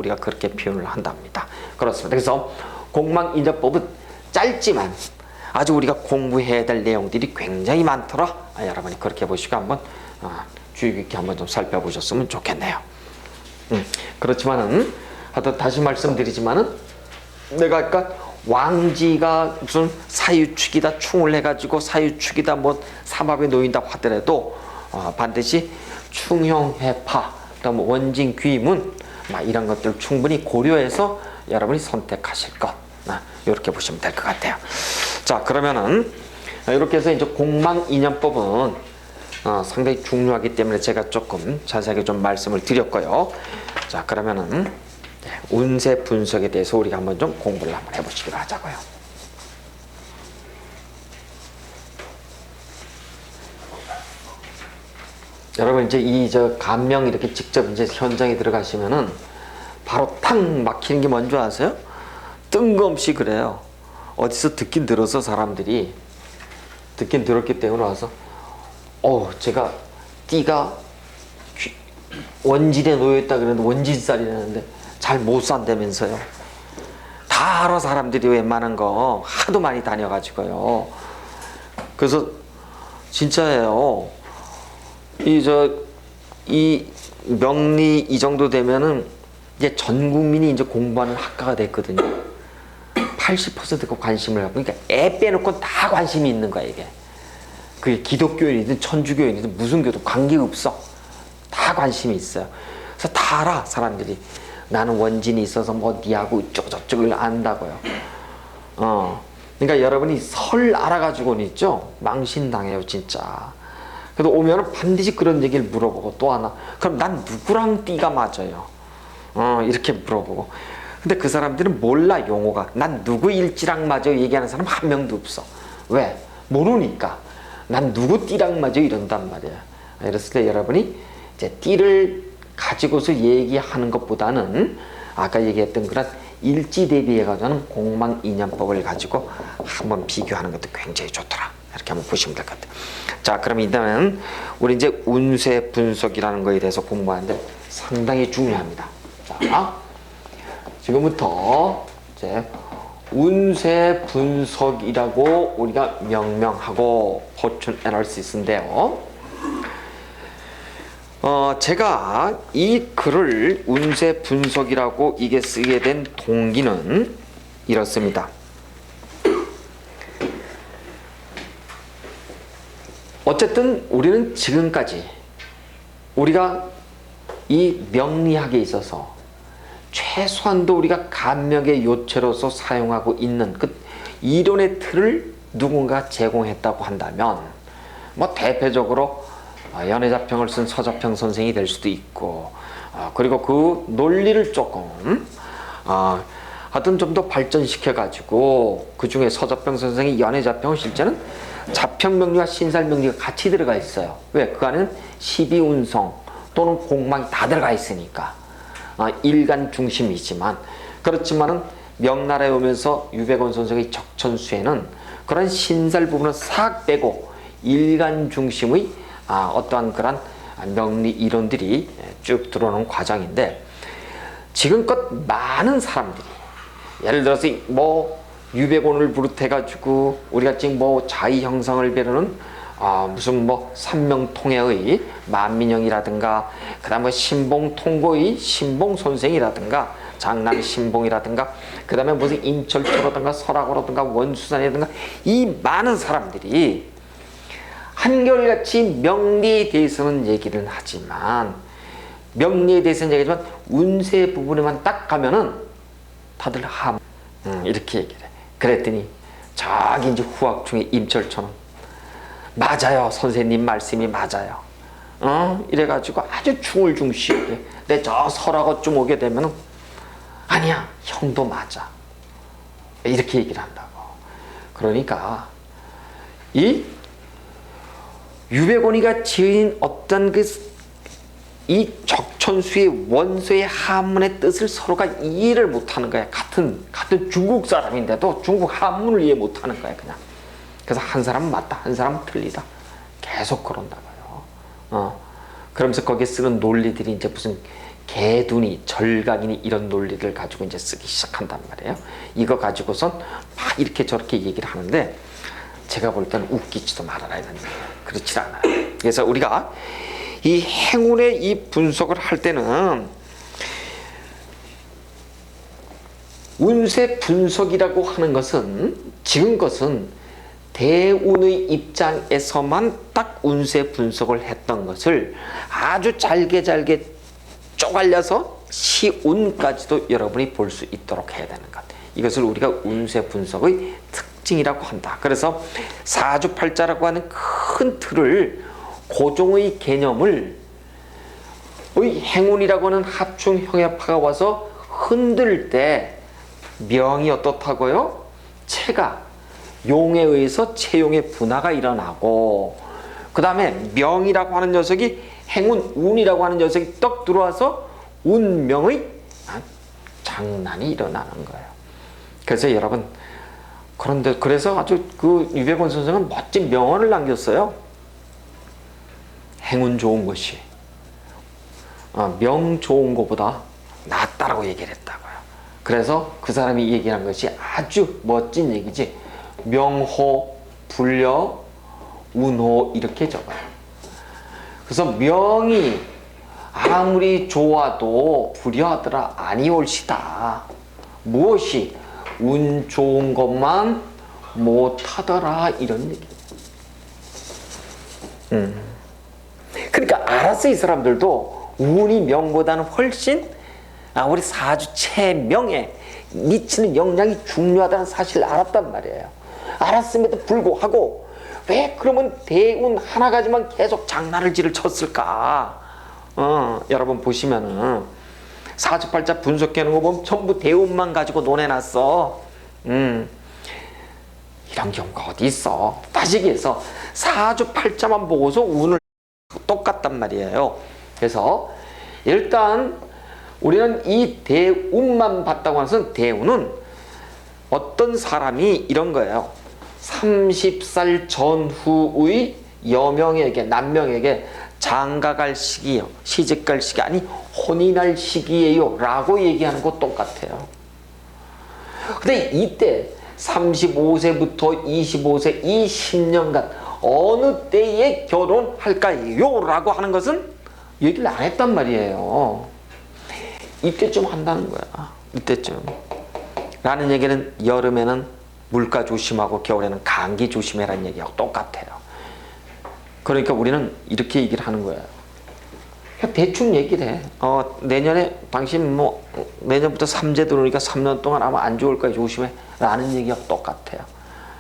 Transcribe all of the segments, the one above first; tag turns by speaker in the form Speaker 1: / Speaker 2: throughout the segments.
Speaker 1: 우리가 그렇게 표현을 한답니다. 그렇습니다. 그래서 공망인정법은 짧지만 아주 우리가 공부해야 될 내용들이 굉장히 많더라. 여러분이 그렇게 보시고 한번 주의 깊게 한번 좀 살펴보셨으면 좋겠네요. 그렇지만은 하여튼 다시 말씀드리지만은 내가 아까 왕지가 무슨 사유축이다 충을 해가지고 사유축이다 뭐 삼합에 놓인다 하더라도 반드시 충형해파 그다음 원진 귀문 이런 것들 충분히 고려해서 여러분이 선택하실 것 이렇게 보시면 될 것 같아요. 자, 그러면은 이렇게 해서 이제 공망인연법은 상당히 중요하기 때문에 제가 조금 자세하게 좀 말씀을 드렸고요. 자, 그러면은 운세 분석에 대해서 우리가 한번 좀 공부를 한번 해보시기로 하자고요. 여러분 이제 감명 이렇게 직접 이제 현장에 들어가시면은 바로 탁 막히는 게 뭔지 아세요? 뜬금없이 그래요. 어디서 듣긴 들어서 사람들이 듣긴 들었기 때문에 와서 제가 띠가 원진에 놓여있다 그러는데 원진살이라는데 잘 못 산다면서요. 다 알아 사람들이 웬만한 거 하도 많이 다녀가지고요. 그래서 진짜예요. 이 명리 이 정도 되면은 이제 전 국민이 이제 공부하는 학과가 됐거든요. 80%가 관심을 갖고, 그러니까 애 빼놓고 다 관심이 있는 거야, 이게. 그게 기독교인이든 천주교인이든 무슨 교도 관계없어. 다 관심이 있어요. 그래서 다 알아, 사람들이. 나는 원진이 있어서 뭐 니하고 이쪽 저쪽을 안다고요. 그러니까 여러분이 설 알아가지고는 있죠? 망신당해요, 진짜. 그래도 오면은 반드시 그런 얘기를 물어보고 또 하나. 그럼 난 누구랑 띠가 맞아요? 이렇게 물어보고. 근데 그 사람들은 몰라, 용어가. 난 누구 일지랑 맞아 얘기하는 사람 한 명도 없어. 왜? 모르니까. 난 누구 띠랑 맞아 이런단 말이야. 이랬을 때 여러분이 이제 띠를 가지고서 얘기하는 것보다는 아까 얘기했던 그런 일지 대비해가지고는 공망인연법을 가지고 한번 비교하는 것도 굉장히 좋더라. 이렇게 한번 보시면 될 것 같아요. 자, 그럼 이다음은 우리 이제 운세 분석이라는 거에 대해서 공부하는데 상당히 중요합니다. 자, 지금부터 이제 운세 분석이라고 우리가 명명하고 포춘 애널리시스인데요. 제가 이 글을 운세 분석이라고 이게 쓰게 된 동기는 이렇습니다. 어쨌든 우리는 지금까지 우리가 이 명리학에 있어서 최소한도 우리가 감명의 요체로서 사용하고 있는 그 이론의 틀을 누군가 제공했다고 한다면 뭐 대표적으로 연애자평을 쓴 서자평 선생이 될 수도 있고 그리고 그 논리를 조금 하여튼 좀 더 발전시켜 가지고 그 중에 서자평 선생이 연애자평은 실제는 자평명리와 신살명리가 같이 들어가 있어요. 왜? 그 안에는 12운성 또는 공망이 다 들어가 있으니까 일간 중심이지만 그렇지만은 명나라에 오면서 유백원 선생의 적천수에는 그런 신살 부분을 싹 빼고 일간 중심의 어떠한 그런 명리 이론들이 쭉 들어오는 과정인데 지금껏 많은 사람들이 예를 들어서 뭐 유백원을 비롯해가지고 우리가 지금 뭐 자의 형성을 배우는 무슨 뭐 삼명통해의 만민영이라든가 그다음 뭐 신봉통고의 신봉선생이라든가 장남 신봉이라든가 그다음에 무슨 임철초라든가 설학호라든가 원수산이라든가 이 많은 사람들이 한결같이 명리에 대해서는 얘기를 하지만 명리에 대해서는 얘기하지만 운세 부분에만 딱 가면은 다들 이렇게 얘기를 해. 그랬더니 저기 이제 후학 중에 임철초는 맞아요, 선생님 말씀이 맞아요. 이래가지고 아주 중얼중시하게 내 저 설학어쯤 오게 되면은 아니야, 형도 맞아. 이렇게 얘기를 한다고. 그러니까 이 유백원이가 지은 어떤 이 적천수의 원소의 한문의 뜻을 서로가 이해를 못하는 거야. 같은 중국 사람인데도 중국 한문을 이해 못하는 거야, 그냥. 그래서 한 사람은 맞다, 한 사람은 틀리다. 계속 그런다고요. 그러면서 거기에 쓰는 논리들이 이제 무슨 개둔이, 절각이니 이런 논리를 가지고 이제 쓰기 시작한단 말이에요. 이거 가지고선 막 이렇게 저렇게 얘기를 하는데 제가 볼 때는 웃기지도 말아야 된다. 그렇지 않아요. 그래서 우리가 이 행운의 이 분석을 할 때는 운세 분석이라고 하는 것은 지금 것은 대운의 입장에서만 딱 운세 분석을 했던 것을 아주 잘게 쪼갈려서 시운까지도 여러분이 볼 수 있도록 해야 되는 것. 이것을 우리가 운세 분석의 특징이라고 한다. 그래서 사주팔자라고 하는 큰 틀을 고종의 개념을 행운이라고 하는 합충형해파가 와서 흔들 때 명이 어떻다고요? 체가 용에 의해서 체용의 분화가 일어나고 그 다음에 명이라고 하는 녀석이 행운, 운이라고 하는 녀석이 떡 들어와서 운명의 장난이 일어나는 거예요. 그래서 여러분 그런데 그래서 아주 그 유백원 선생은 멋진 명언을 남겼어요. 행운 좋은 것이 명 좋은 것보다 낫다라고 얘기를 했다고요. 그래서 그 사람이 얘기한 것이 아주 멋진 얘기지. 명호, 불려, 운호 이렇게 적어요. 그래서 명이 아무리 좋아도 불려하더라 아니올시다. 무엇이 운 좋은 것만 못하더라 이런 얘기. 그러니까 알았어. 이 사람들도 운이 명보다는 훨씬 우리 사주 체명에 미치는 영향이 중요하다는 사실을 알았단 말이에요. 알았음에도 불구하고 왜 그러면 대운 하나 가지만 계속 장난을 쳤을까? 여러분 보시면은 사주팔자 분석해놓은 거 보면 전부 대운만 가지고 논해놨어. 이런 경우가 어디 있어? 따지기에서 사주팔자만 보고서 운을 똑같단 말이에요. 그래서 일단 우리는 이 대운만 봤다고 해서 대운은 어떤 사람이 이런 거예요. 30살 전후의 여명에게, 남명에게 장가갈 시기요, 시집갈 시기 아니 혼인할 시기예요 라고 얘기하는 거 똑같아요. 근데 이때 35세부터 25세 이 10년간 어느 때에 결혼할까요? 라고 하는 것은 얘기를 안 했단 말이에요. 이때쯤 한다는 거야. 이때쯤. 라는 얘기는 여름에는 물가 조심하고 겨울에는 감기 조심해라는 얘기하고 똑같아요. 그러니까 우리는 이렇게 얘기를 하는 거예요. 그냥 대충 얘기를 해. 내년에 당신 내년부터 삼재 들어오니까 3년 동안 아마 안 좋을 거야 조심해 라는 얘기하고 똑같아요.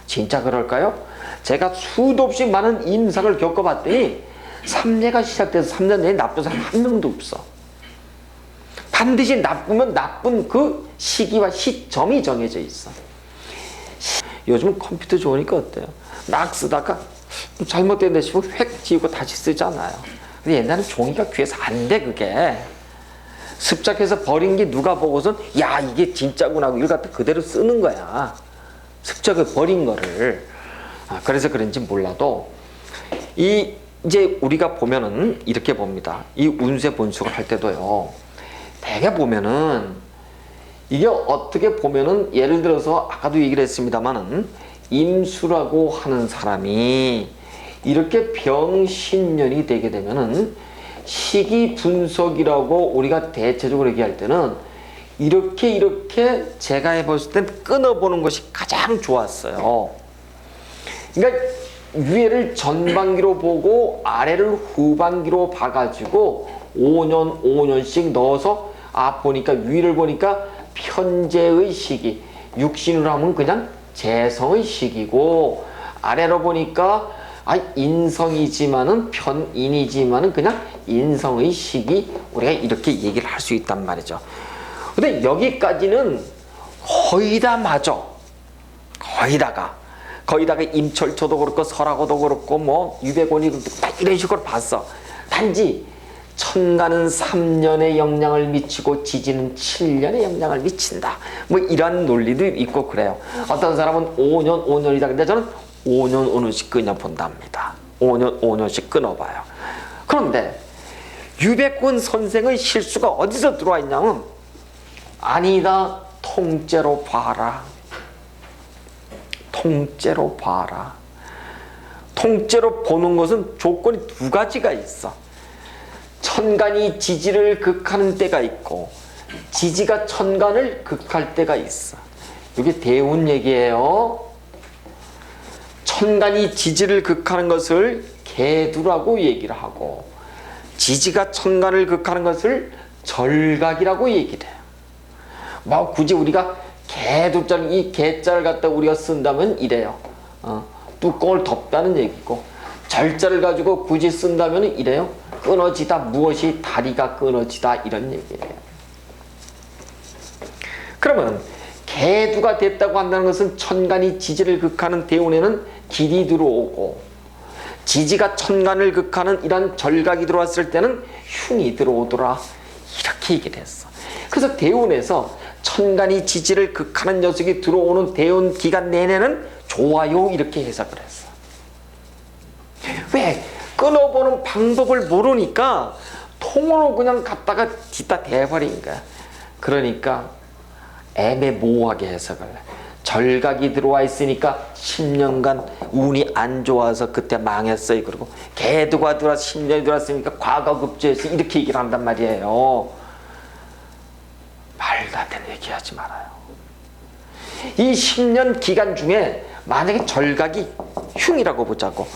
Speaker 1: 진짜 그럴까요? 제가 수도 없이 많은 임상을 겪어봤더니 삼재가 시작돼서 3년 내에 나쁜 사람 한 명도 없어. 반드시 나쁘면 나쁜 그 시기와 시점이 정해져 있어. 요즘은 컴퓨터 좋으니까 어때요? 막 쓰다가 좀 잘못됐네 싶으면 획 지우고 다시 쓰잖아요. 근데 옛날에는 종이가 귀해서 안 돼 그게. 습작해서 버린 게 누가 보고선 야 이게 진짜구나 하고 이걸 갖다 그대로 쓰는 거야. 습작을 버린 거를. 그래서 그런지 몰라도 이제 우리가 보면은 이렇게 봅니다. 이 운세 분석을 할 때도요. 대개 보면은 이게 어떻게 보면은 예를 들어서 아까도 얘기를 했습니다만은 임수라고 하는 사람이 이렇게 병신년이 되게 되면은 시기 분석이라고 우리가 대체적으로 얘기할 때는 이렇게 제가 해봤을 땐 끊어보는 것이 가장 좋았어요. 그러니까 위에를 전반기로 보고 아래를 후반기로 봐가지고 5년씩 넣어서 보니까 위를 보니까 편재의 시기, 육신으로 하면 그냥 재성의 시기고 아래로 보니까 인성이지만은 편인이지만은 그냥 인성의 시기 우리가 이렇게 얘기를 할 수 있단 말이죠. 근데 여기까지는 거의 다 맞아. 거의다가 임철초도 그렇고 설하고도 그렇고 유백원이 다 이런 식으로 봤어. 단지 천간은 3년의 영향을 미치고 지지는 7년의 영향을 미친다. 이런 논리도 있고 그래요. 어떤 사람은 5년이다. 근데 저는 5년씩 그냥 본답니다. 5년씩 끊어봐요. 그런데 유백권 선생의 실수가 어디서 들어와 있냐면 아니다 통째로 봐라. 통째로 봐라. 통째로 보는 것은 조건이 두 가지가 있어. 천간이 지지를 극하는 때가 있고 지지가 천간을 극할 때가 있어. 이게 대운 얘기예요. 천간이 지지를 극하는 것을 계두라고 얘기를 하고 지지가 천간을 극하는 것을 절각이라고 얘기를 해요. 뭐 굳이 우리가 계두자를 이 계자를 갖다 우리가 쓴다면 이래요. 뚜껑을 덮다는 얘기고 절자를 가지고 굳이 쓴다면 이래요. 끊어지다 무엇이 다리가 끊어지다 이런 얘기예요. 그러면 계두가 됐다고 한다는 것은 천간이 지지를 극하는 대운에는 길이 들어오고 지지가 천간을 극하는 이런 절각이 들어왔을 때는 흉이 들어오더라 이렇게 얘기를 했어. 그래서 대운에서 천간이 지지를 극하는 녀석이 들어오는 대운 기간 내내는 좋아요 이렇게 해석을 했어. 왜? 끊어보는 방법을 모르니까 통으로 그냥 갖다가 뒤따 대버린 거야. 그러니까 애매모호하게 해석을 해. 절각이 들어와 있으니까 10년간 운이 안 좋아서 그때 망했어요. 그리고 계두가 들어와서 10년이 들어왔으니까 과거급제해서 이렇게 얘기를 한단 말이에요. 말도 안 되는 얘기하지 말아요. 이 10년 기간 중에 만약에 절각이 흉이라고 보자고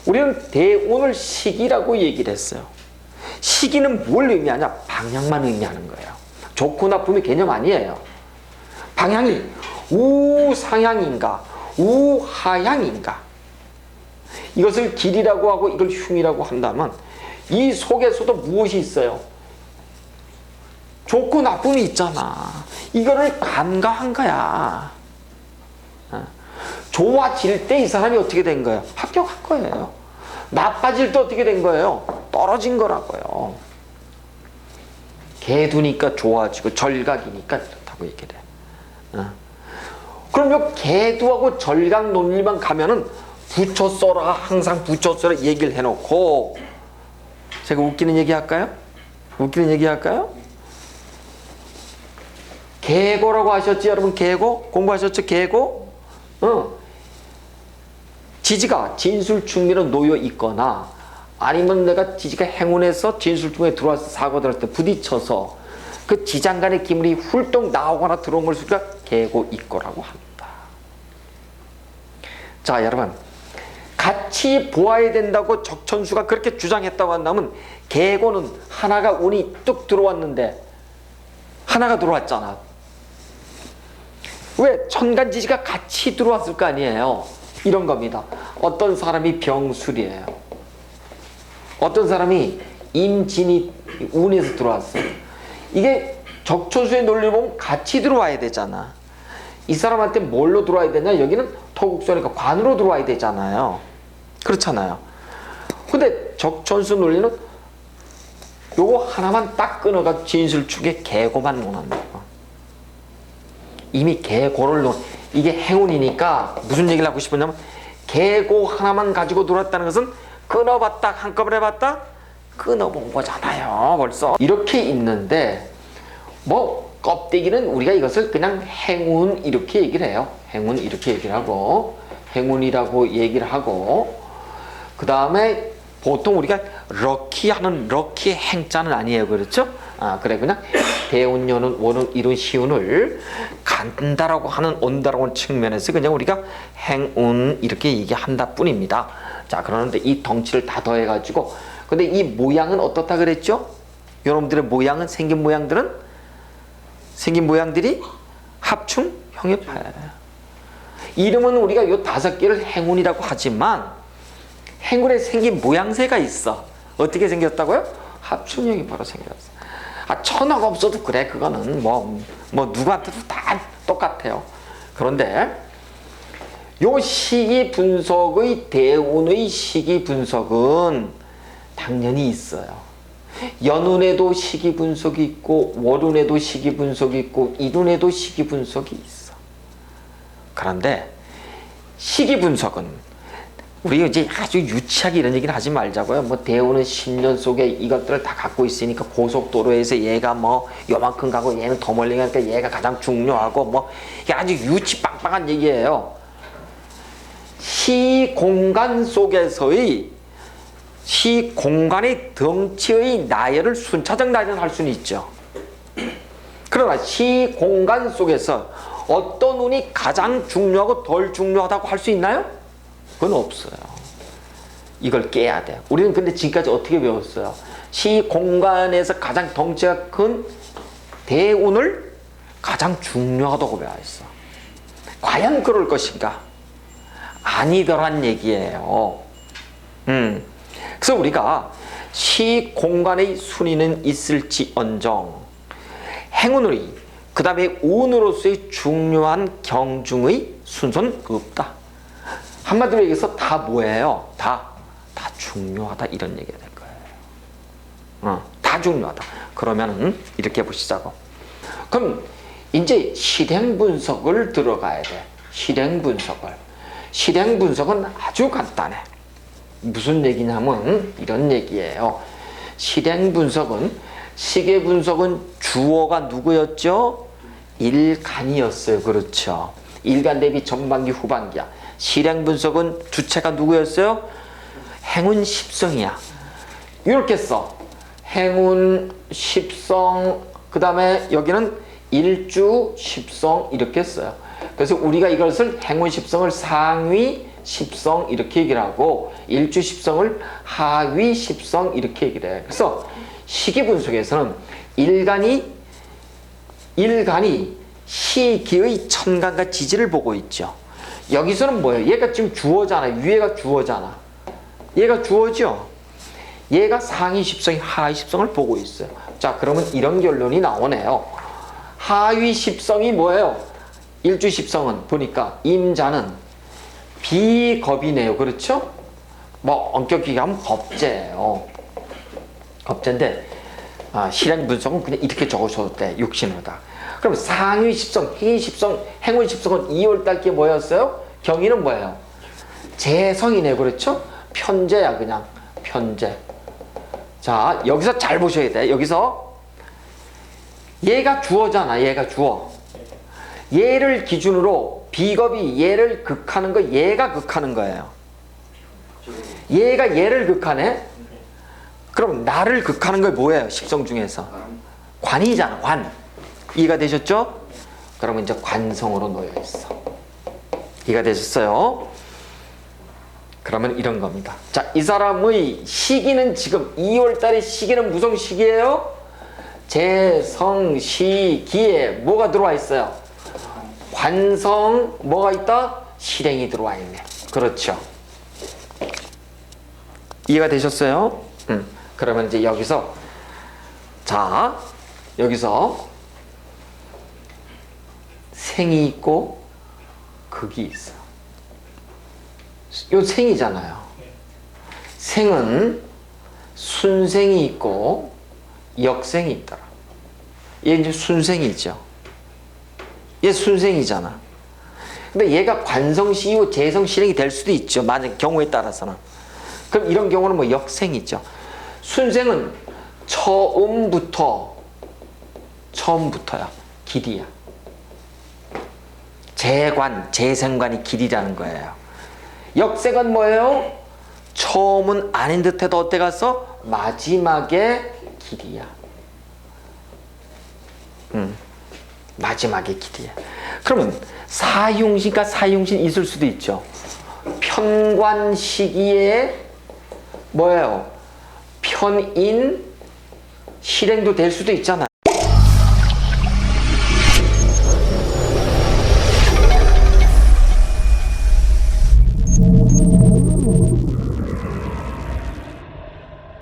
Speaker 1: 우리는 대운을 시기라고 얘기를 했어요. 시기는 뭘 의미하냐? 방향만 의미하는 거예요. 좋고 나쁨의 개념 아니에요. 방향이 우상향인가 우하향인가 이것을 길이라고 하고 이걸 흉이라고 한다면 이 속에서도 무엇이 있어요? 좋고 나쁨이 있잖아. 이거를 간과한 거야. 좋아질 때 이 사람이 어떻게 된 거예요? 합격한 거예요. 나빠질 때 어떻게 된 거예요? 떨어진 거라고요. 개두니까 좋아지고 절각이니까 이렇다고 얘기를 해. 그럼 요 개두하고 절각 논리만 가면은 붙여 써라 항상 붙여 써라 얘기를 해놓고 제가 웃기는 얘기 할까요? 웃기는 얘기 할까요? 계고라고 하셨지 여러분? 계고? 공부하셨죠? 계고? 지지가 진술충미로 놓여 있거나 아니면 내가 지지가 행운해서 진술충에 들어와서 사고 들었을 때 부딪혀서 그 지장간의 기물이 훌떡 나오거나 들어온 걸 우리가 계고입고라고 합니다. 자 여러분 같이 보아야 된다고 적천수가 그렇게 주장했다고 한다면 계고는 하나가 운이 뚝 들어왔는데 하나가 들어왔잖아. 왜? 천간지지가 같이 들어왔을 거 아니에요. 이런 겁니다. 어떤 사람이 병술이에요. 어떤 사람이 임진이 운에서 들어왔어요. 이게 적초수의 논리를 보면 같이 들어와야 되잖아. 이 사람한테 뭘로 들어와야 되냐? 여기는 토국수니까 관으로 들어와야 되잖아요. 그렇잖아요. 근데 적천수 논리는 요거 하나만 딱 끊어가 진술축에 계고만 논한다. 이미 계고를 이게 행운이니까 무슨 얘기를 하고 싶었냐면 계고 하나만 가지고 놀았다는 것은 끊어봤다 한꺼번에 해봤다 끊어본 거잖아요. 벌써 이렇게 있는데 뭐 껍데기는 우리가 이것을 그냥 행운 이렇게 얘기를 해요. 행운 이렇게 얘기를 하고 행운이라고 얘기를 하고 그 다음에 보통 우리가 럭키 하는 럭키 행자는 아니에요. 그렇죠? 그래 그냥 대운여는 원은 이룬 시운을 간다라고 하는 온다라고 하는 측면에서 그냥 우리가 행운 이렇게 얘기한다 뿐입니다. 자 그러는데 이 덩치를 다 더해가지고 근데 이 모양은 어떻다 그랬죠? 여러분들의 모양은 생긴 모양들이 합충 형엽하예요. 이름은 우리가 요 5개를 행운이라고 하지만 행운에 생긴 모양새가 있어. 어떻게 생겼다고요? 합충형이 바로 생겼어. 천하가 없어도 그래. 그거는 뭐 누구한테도 다 똑같아요. 그런데 요 시기 분석의 대운의 시기 분석은 당연히 있어요. 연운에도 시기 분석이 있고 월운에도 시기 분석이 있고 일운에도 시기 분석이 있어. 그런데 시기 분석은 우리 이제 아주 유치하게 이런 얘기는 하지 말자고요. 뭐 대우는 10년 속에 이것들을 다 갖고 있으니까 고속도로에서 얘가 뭐 요만큼 가고 얘는 더 멀리 가니까 얘가 가장 중요하고 뭐 이게 아주 유치 빵빵한 얘기예요. 시공간 속에서의 시공간의 덩치의 나열을 순차적 나열할 수는 있죠. 그러나 시공간 속에서 어떤 운이 가장 중요하고 덜 중요하다고 할 수 있나요? 그건 없어요. 이걸 깨야 돼요. 우리는 근데 지금까지 어떻게 배웠어요? 시공간에서 가장 덩치가 큰 대운을 가장 중요하다고 배웠어. 과연 그럴 것인가? 아니더란 얘기예요. 그래서 우리가 시공간의 순위는 있을지언정 행운의 그 다음에 운으로서의 중요한 경중의 순서는 없다. 한마디로 얘기해서 다 뭐예요? 다 중요하다 이런 얘기가 될 거예요. 다 중요하다. 그러면 이렇게 보시자고. 그럼 이제 실행 분석을 들어가야 돼. 실행 분석을. 실행 분석은 아주 간단해. 무슨 얘기냐면 이런 얘기예요. 실행 분석은 시계 분석은 주어가 누구였죠? 일간이었어요. 그렇죠. 일간 대비 전반기 후반기야. 실행 분석은 주체가 누구였어요? 행운 십성이야. 이렇게 써. 행운 십성 그 다음에 여기는 일주 십성 이렇게 써요. 그래서 우리가 이것을 행운 십성을 상위 십성 이렇게 얘기를 하고 일주 십성을 하위 십성 이렇게 얘기를 해요. 그래서 시기 분석에서는 일간이 시기의 천간과 지지를 보고 있죠. 여기서는 뭐예요? 얘가 지금 주어잖아. 위에가 주어잖아. 얘가 주어죠. 얘가 상위 십성이 하위 십성을 보고 있어요. 자, 그러면 이런 결론이 나오네요. 하위 십성이 뭐예요? 일주 십성은 보니까 임자는 비겁이네요. 그렇죠? 뭐 엄격히 하면 겁재예요. 겁재인데 실행 분석은 그냥 이렇게 적으셔도 돼. 육신으로다. 그럼 상위 십성, 행위 십성, 행운 십성은 2월달 게 뭐였어요? 경위는 뭐예요? 재성이네요. 그렇죠? 편재야 그냥. 편재. 자, 여기서 잘 보셔야 돼. 여기서 얘가 주어잖아. 얘가 주어. 얘를 기준으로 비겁이 얘를 극하는 거 얘가 극하는 거예요. 얘가 얘를 극하네? 그럼 나를 극하는 거 뭐예요? 십성 중에서 관이잖아. 관. 이해가 되셨죠? 그러면 이제 관성으로 놓여 있어. 이해가 되셨어요? 그러면 이런 겁니다. 자, 이 사람의 시기는 지금 2월달의 시기는 무슨 시기예요? 재성시기에 뭐가 들어와 있어요? 관성 뭐가 있다? 실행이 들어와 있네. 그렇죠. 이해가 되셨어요? 그러면 이제 여기서 자, 여기서 생이 있고 극이 있어. 요 생이잖아요. 생은 순생이 있고 역생이 있더라. 얘 이제 순생이죠. 얘 순생이잖아. 근데 얘가 관성시 이후 재성실행이 될 수도 있죠. 만약 경우에 따라서는. 그럼 이런 경우는 뭐 역생이죠. 순생은 처음부터야. 길이야. 재생관이 길이라는 거예요. 역생은 뭐예요? 처음은 아닌 듯해도 어때 갔어? 마지막에 길이야. 마지막에 길이야. 그러면 사흉신과 사흉신 있을 수도 있죠. 편관 시기에 뭐예요? 편인 실행도 될 수도 있잖아요.